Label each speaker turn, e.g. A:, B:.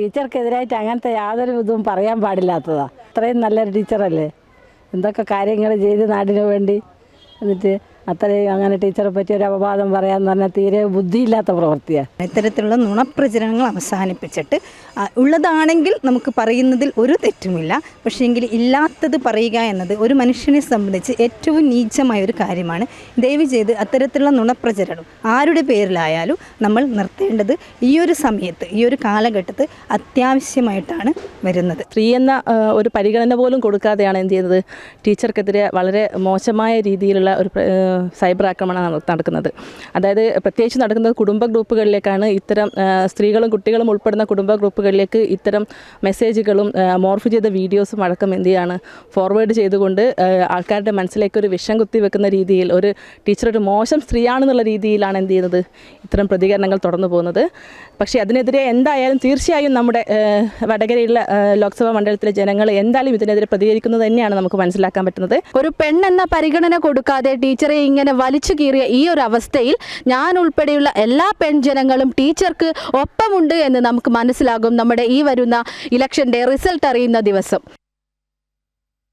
A: ടീച്ചർക്കെതിരായിട്ട് അങ്ങനത്തെ യാതൊരു ഇതും പറയാൻ പാടില്ലാത്തതാ. അത്രയും നല്ലൊരു ടീച്ചറല്ലേ, എന്തൊക്കെ കാര്യങ്ങൾ ചെയ്ത് നാടിനു വേണ്ടി. എന്നിട്ട് അത്രയും അങ്ങനെ ടീച്ചറെ പറ്റി ഒരു അപവാദം പറയാന്ന് പറഞ്ഞാൽ തീരെ ബുദ്ധിയില്ലാത്ത പ്രവൃത്തിയാണ്.
B: ഇത്തരത്തിലുള്ള നുണപ്രചരണങ്ങൾ അവസാനിപ്പിച്ചിട്ട് ഉള്ളതാണെങ്കിൽ നമുക്ക് പറയുന്നതിൽ ഒരു തെറ്റുമില്ല. പക്ഷേ എങ്കിൽ ഇല്ലാത്തത് പറയുക എന്നത് ഒരു മനുഷ്യനെ സംബന്ധിച്ച് ഏറ്റവും നീചമായ ഒരു കാര്യമാണ്. ദയവ് ചെയ്ത് അത്തരത്തിലുള്ള നുണപ്രചരണം ആരുടെ പേരിലായാലും നമ്മൾ നിർത്തേണ്ടത് ഈ ഒരു സമയത്ത്, ഈ ഒരു കാലഘട്ടത്തിൽ അത്യാവശ്യമായിട്ടാണ് വരുന്നത്.
C: സ്ത്രീ എന്ന ഒരു പരിഗണന പോലും കൊടുക്കാതെയാണ് എന്ത് ചെയ്യുന്നത്, ടീച്ചർക്കെതിരെ വളരെ മോശമായ രീതിയിലുള്ള ഒരു സൈബർ ആക്രമണം നടക്കുന്നത്. അതായത് പ്രത്യേകിച്ച് നടക്കുന്നത് കുടുംബ ഗ്രൂപ്പുകളിലേക്കാണ്. ഇത്തരം സ്ത്രീകളും കുട്ടികളും ഉൾപ്പെടുന്ന കുടുംബ ഗ്രൂപ്പുകളിലേക്ക് ഇത്തരം മെസ്സേജുകളും മോർഫ് ചെയ്ത വീഡിയോസും അടക്കം എന്ത് ചെയ്യാണ് ഫോർവേഡ് ചെയ്തുകൊണ്ട് ആൾക്കാരുടെ മനസ്സിലേക്ക് ഒരു വിഷം കുത്തി വെക്കുന്ന രീതിയിൽ ഒരു ടീച്ചർ ഒരു മോശം സ്ത്രീയാണെന്നുള്ള രീതിയിലാണ് എന്ത് ചെയ്യുന്നത് ഇത്തരം പ്രതികരണങ്ങൾ തുടർന്നു പോകുന്നത്. പക്ഷേ അതിനെതിരെ എന്തായാലും തീർച്ചയായും നമ്മുടെ വടകരയിലുള്ള ലോക്സഭാ മണ്ഡലത്തിലെ ജനങ്ങൾ എന്തായാലും ഇതിനെതിരെ പ്രതികരിക്കുന്നത് തന്നെയാണ് നമുക്ക് മനസ്സിലാക്കാൻ പറ്റുന്നത്.
D: ഒരു പെണ്ണെന്ന പരിഗണന കൊടുക്കാതെ ടീച്ചറെ ഇങ്ങനെ വലിച്ചു കീറിയ ഈ ഒരു അവസ്ഥയിൽ ഞാൻ ഉൾപ്പെടെയുള്ള എല്ലാ പെൺജനങ്ങളും ടീച്ചർക്ക് ഒപ്പമുണ്ട് എന്ന് നമുക്ക് മനസ്സിലാകും നമ്മുടെ ഈ വരുന്ന ഇലക്ഷൻ്റെ റിസൾട്ട് അറിയുന്ന ദിവസം.